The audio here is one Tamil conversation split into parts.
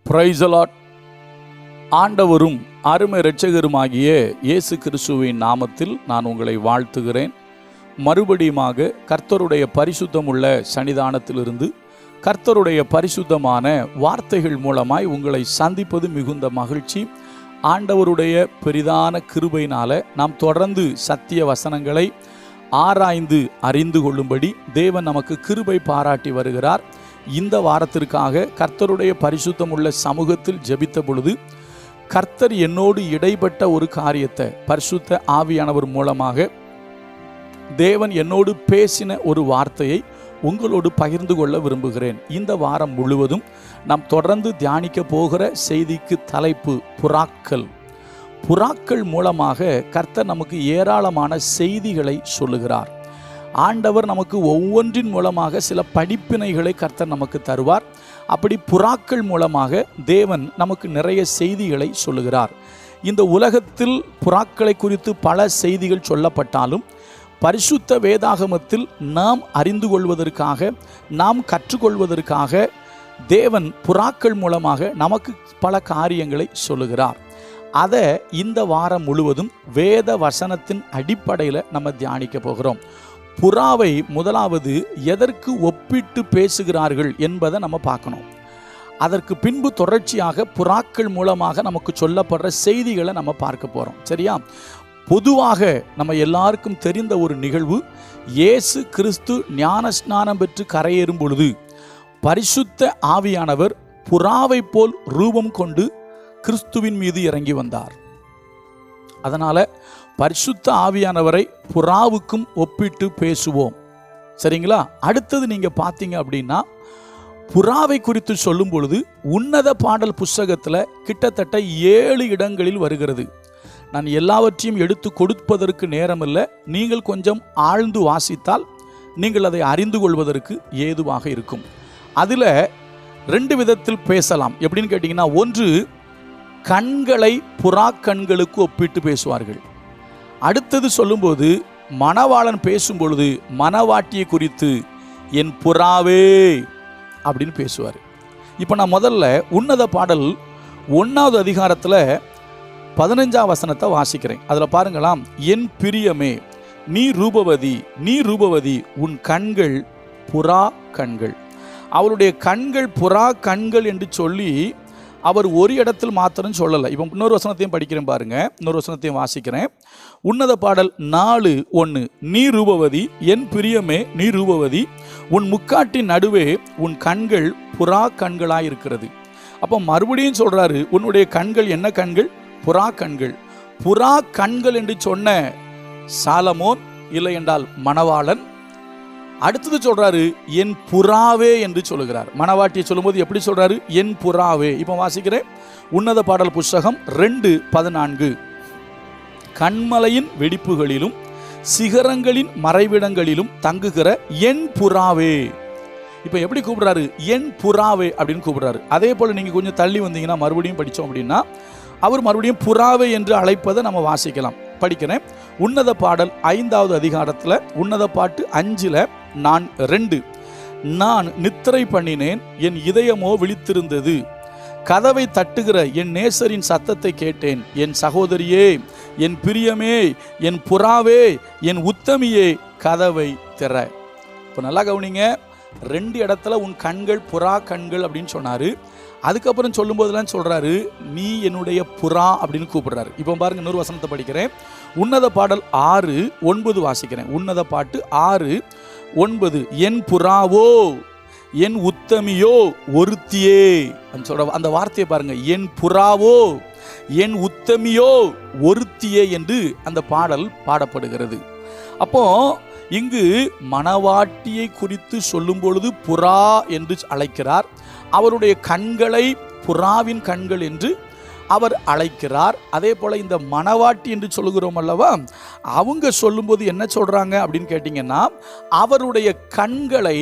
Praise the Lord. ஆண்டவரும் அருமை இரட்சகருமாகிய இயேசு கிறிஸ்துவின் நாமத்தில் நான் உங்களை வாழ்த்துகிறேன். மறுபடியுமாக கர்த்தருடைய பரிசுத்தமுள்ள சன்னிதானத்திலிருந்து கர்த்தருடைய பரிசுத்தமான வார்த்தைகள் மூலமாய் உங்களை சந்திப்பது மிகுந்த மகிழ்ச்சி. ஆண்டவருடைய பெரிதான கிருபையினால நாம் தொடர்ந்து சத்திய வசனங்களை ஆராய்ந்து அறிந்து கொள்ளும்படி தேவன் நமக்கு கிருபை பாராட்டி வருகிறார். இந்த வாரத்திற்காக கர்த்தருடைய பரிசுத்தமுள்ள சமூகத்தில் ஜெபித்த பொழுது கர்த்தர் என்னோடு இடைப்பட்ட ஒரு காரியத்தை பரிசுத்த ஆவியானவர் மூலமாக தேவன் என்னோடு பேசின ஒரு வார்த்தையை உங்களோடு பகிர்ந்து கொள்ள விரும்புகிறேன். இந்த வாரம் முழுவதும் நாம் தொடர்ந்து தியானிக்க போகிற செய்திக்கு தலைப்பு புறாக்கள். புறாக்கள் மூலமாக கர்த்தர் நமக்கு ஏராளமான செய்திகளை சொல்லுகிறார். ஆண்டவர் நமக்கு ஒவ்வொன்றின் மூலமாக சில படிப்பினைகளை கர்த்தர் நமக்கு தருவார். அப்படி புறாக்கள் மூலமாக தேவன் நமக்கு நிறைய செய்திகளை சொல்லுகிறார். இந்த உலகத்தில் புறாக்களை குறித்து பல செய்திகள் சொல்லப்பட்டாலும் பரிசுத்த வேதாகமத்தில் நாம் அறிந்து கொள்வதற்காக, நாம் கற்றுக்கொள்வதற்காக தேவன் புறாக்கள் மூலமாக நமக்கு பல காரியங்களை சொல்லுகிறார். அதை இந்த வாரம் முழுவதும் வேத வசனத்தின் அடிப்படையில் நம்ம தியானிக்க போகிறோம். புறாவை முதலாவது எதற்கு ஒப்பிட்டு பேசுகிறார்கள் என்பதை நம்ம பார்க்கணும். அதற்கு பின்பு தொடர்ச்சியாக புறாக்கள் மூலமாக நமக்கு சொல்லப்படுற செய்திகளை நம்ம பார்க்க போகிறோம். சரியா? பொதுவாக நம்ம எல்லாருக்கும் தெரிந்த ஒரு நிகழ்வு, இயேசு கிறிஸ்து ஞானஸ்நானம் பெற்று கரையேறும் பொழுது பரிசுத்த ஆவியானவர் புறாவை போல் ரூபம் கொண்டு கிறிஸ்துவின் மீது இறங்கி வந்தார். அதனால பரிசுத்த ஆவியானவரை புறாவுக்கும் ஒப்பிட்டு பேசுவோம். சரிங்களா? அடுத்தது நீங்க பார்த்தீங்க அப்படின்னா, புறாவை குறித்து சொல்லும் பொழுது உன்னத பாடல் புஸ்தகத்தில் கிட்டத்தட்ட 7 இடங்களில் வருகிறது. நான் எல்லாவற்றையும் எடுத்து கொடுப்பதற்கு நேரமில்லை. நீங்கள் கொஞ்சம் ஆழ்ந்து வாசித்தால் நீங்கள் அதை அறிந்து கொள்வதற்கு ஏதுவாக இருக்கும். அதில் 2 விதத்தில் பேசலாம். எப்படின்னு கேட்டிங்கன்னா, ஒன்று, கண்களை புறா கண்களுக்கு ஒப்பிட்டு பேசுவார்கள். அடுத்தது சொல்லும்போது மணவாளன் பேசும் பொழுது மணவாட்டியை குறித்து என் புறாவே அப்படின்னு பேசுவார். இப்போ நான் முதல்ல உன்னத பாடல் 1வது அதிகாரத்தில் 15ஆம் வசனத்தை வாசிக்கிறேன். அதில் பாருங்களாம், என் பிரியமே நீ ரூபவதி, நீ ரூபவதி, உன் கண்கள் புறா கண்கள். அவருடைய கண்கள் புறா கண்கள் என்று சொல்லி அவர் ஒரு இடத்தில் மாத்திரம் சொல்லலை. இப்போ இன்னொரு வசனத்தையும் படிக்கிறேன் பாருங்க, இன்னொரு வசனத்தையும் வாசிக்கிறேன். உன்னத பாடல் 4:1, நீ ரூபவதி, என் பிரியமே நீ ரூபவதி, உன் முக்காட்டின் நடுவே உன் கண்கள் புறா கண்களாய் இருக்கிறது. அப்போ மறுபடியும் சொல்றாரு, உன்னுடைய கண்கள் என்ன கண்கள்? புறா கண்கள். புறா கண்கள் என்று சொன்ன சாலமோன், இல்லை என்றால் மணவாளன். அடுத்தது சொல்றாரு என் புறாவே என்று சொல்லுகிறார். மணவாட்டியை சொல்லும்போது எப்படி சொல்றாரு? என் புறாவே. இப்போ வாசிக்கிறேன், உன்னத பாடல் புஸ்தகம் 2:14, கண்மலையின் வெடிப்புகளிலும் சிகரங்களின் மறைவிடங்களிலும் தங்குகிற என் புறாவே. இப்போ எப்படி கூப்பிடுறாரு? என் புறாவே அப்படின்னு கூப்பிடுறாரு. அதே போல நீங்க கொஞ்சம் தள்ளி வந்தீங்கன்னா, மறுபடியும் படித்தோம் அப்படின்னா, அவர் மறுபடியும் புறாவே என்று அழைப்பதை நம்ம வாசிக்கலாம். படிக்கிறேன். உன்னத பாடல் 5வது அதிகாரத்தில் உன்னத பாட்டு 5:2, நான் நித்திரை பண்ணினேன், என் இதயமோ விழித்திருந்தது, கதவை தட்டுகிற என் நேசரின் சத்தத்தை கேட்டேன், என் சகோதரியே, என் பிரியமே, என் புறாவே, என் உத்தமியே, கதவை திற. இப்போ நல்லா கவனிங்க, 2 இடத்துல உன் கண்கள் புறா கண்கள் அப்படின்னு சொன்னாரு. அதுக்கப்புறம் சொல்லும்போதெல்லாம் சொல்றாரு நீ என்னுடைய புறா அப்படின்னு கூப்பிடுறாரு. இப்போ பாருங்க, இன்னொரு வசனத்தை படிக்கிறேன். உன்னத பாடல் 6:9 வாசிக்கிறேன். உன்னத பாட்டு 6:9, என் புறாவோ என் உத்தமியோ ஒருத்தியே. அந்த வார்த்தையை பாருங்க, என் புறாவோ என் உத்தமியோ ஒருத்தியே என்று அந்த பாடல் பாடப்படுகிறது. அப்போ இங்கு மணவாட்டியை குறித்து சொல்லும் பொழுது புறா என்று அழைக்கிறார். அவருடைய கண்களை புறாவின் கண்கள் என்று அவர் அழைக்கிறார். அதே போல இந்த மணவாட்டி என்று சொல்லுகிறோம் அல்லவா, அவங்க சொல்லும்போது என்ன சொல்றாங்க அப்படின்னு கேட்டீங்கன்னா, அவருடைய கண்களை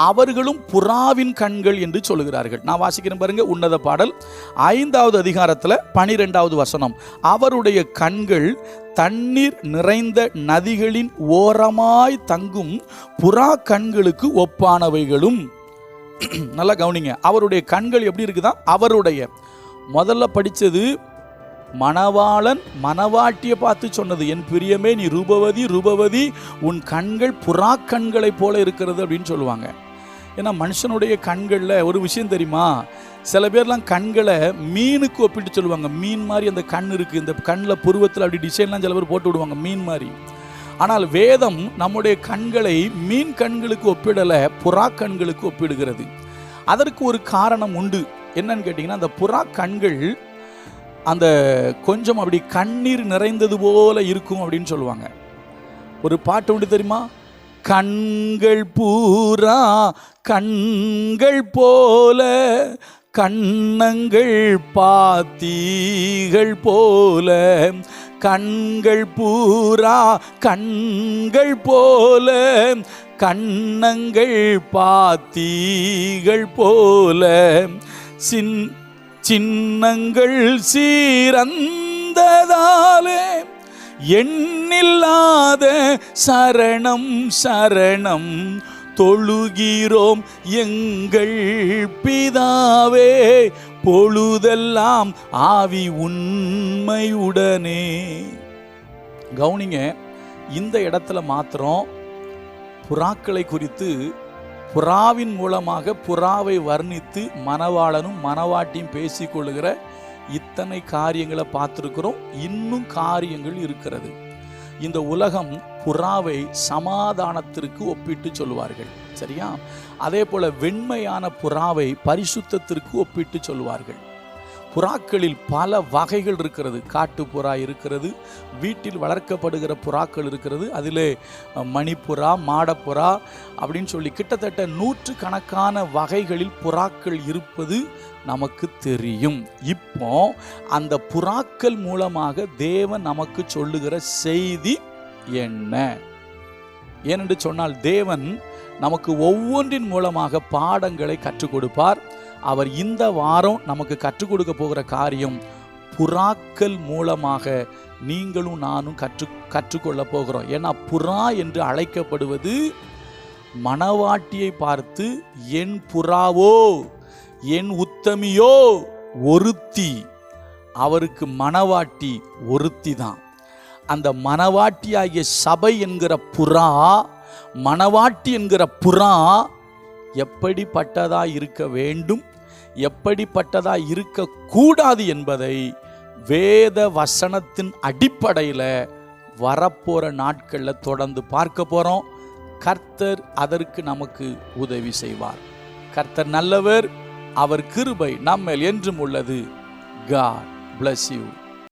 அவர்களும் புறாவின் கண்கள் என்று சொல்லுகிறார்கள். நான் வாசிக்கிறேன் பாருங்க, உன்னத பாடல் 5வது அதிகாரத்தில் 12வது வசனம், அவருடைய கண்கள் தண்ணீர் நிறைந்த நதிகளின் ஓரமாய் தங்கும் புறா கண்களுக்கு ஒப்பானவைகளும். நல்லா கவனிங்க, அவருடைய கண்கள் எப்படி இருக்குதான்? அவருடைய முதல்ல படித்தது மணவாளன் மணவாட்டியை பார்த்து சொன்னது, என் பிரியமே நீ ரூபவதி ரூபவதி, உன் கண்கள் புறா கண்களைப் போல இருக்கிறது அப்படின்னு சொல்லுவாங்க. ஏன்னா மனுஷனுடைய கண்களில் ஒரு விஷயம் தெரியுமா, சில பேர்லாம் கண்களை மீனுக்கு ஒப்பிட்டு சொல்லுவாங்க. மீன் மாதிரி அந்த கண் இருக்குது, இந்த கண்ணில் புருவத்தில் அப்படி டிசைன்லாம் சில பேர் போட்டு விடுவாங்க மீன் மாதிரி. ஆனால் வேதம் நம்முடைய கண்களை மீன் கண்களுக்கு ஒப்பிடலை, புறா கண்களுக்கு ஒப்பிடுகிறது. அதற்கு ஒரு காரணம் உண்டு. என்னன்னு கேட்டிங்கன்னா, அந்த புறா கண்கள் அந்த கொஞ்சம் அப்படி கண்ணீர் நிறைந்தது போல இருக்கும் அப்படின்னு சொல்லுவாங்க. ஒரு பாட்டு உண்டு தெரியுமா, கண்கள் பூரா கண்கள் போல கண்ணங்கள் பாத்தீகள் போல, கண்கள் பூரா கண்கள் போல கண்ணங்கள் பாத்தீகள் போல, சின்னங்கள் சீரந்ததாலே எண்ணில்லாத சரணம் சரணம் தொழுகிறோம் எங்கள் பிதாவே, பொழுதெல்லாம் ஆவி உண்மையுடனே. கவனிங்க, இந்த இடத்துல மாத்திரம் புறாக்களை குறித்து புறாவின் மூலமாக புறாவை வர்ணித்து மணவாளனும் மணவாட்டியும் பேசிக்கொள்ளுகிற இத்தனை காரியங்களை பார்த்துருக்கிறோம். இன்னும் காரியங்கள் இருக்கிறது. இந்த உலகம் புறாவை சமாதானத்திற்கு ஒப்பிட்டு சொல்லுவார்கள், சரியா? அதே போல வெண்மையான புறாவை பரிசுத்தத்திற்கு ஒப்பிட்டு சொல்லுவார்கள். புறாக்களில் பல வகைகள் இருக்கிறது. காட்டு புறா இருக்கிறது, வீட்டில் வளர்க்கப்படுகிற புறாக்கள் இருக்கிறது, அதிலே மணிப்புறா, மாடப்புறா அப்படின்னு சொல்லி கிட்டத்தட்ட 100 வகைகளில் புறாக்கள் இருப்பது நமக்கு தெரியும். இப்போ அந்த புறாக்கள் மூலமாக தேவன் நமக்கு சொல்லுகிற செய்தி என்ன? ஏனென்று சொன்னால், தேவன் நமக்கு ஒவ்வொன்றின் மூலமாக பாடங்களை கற்றுக் கொடுப்பார். அவர் இந்த வாரம் நமக்கு கற்றுக் கொடுக்க போகிற காரியம், புறாக்கள் மூலமாக நீங்களும் நானும் கற்றுக்கொள்ள போகிறோம். ஏன்னா புறா என்று அழைக்கப்படுவது மணவாட்டியை பார்த்து என் புறாவோ என் உத்தமியோ ஒருத்தி, அவருக்கு மணவாட்டி ஒருத்தி தான். அந்த மணவாட்டியாகிய சபை என்கிற புறா, மணவாட்டி என்கிற புறா எப்படிப்பட்டதா இருக்க வேண்டும், எப்படிப்பட்டதா இருக்கக்கூடாது என்பதை வேத வசனத்தின் அடிப்படையில் வரப்போற நாட்களில் தொடர்ந்து பார்க்க போறோம். கர்த்தர் அதற்கு நமக்கு உதவி செய்வார். கர்த்தர் நல்லவர், அவர் கிருபை நம்மேல் என்றும் உள்ளது. God bless you.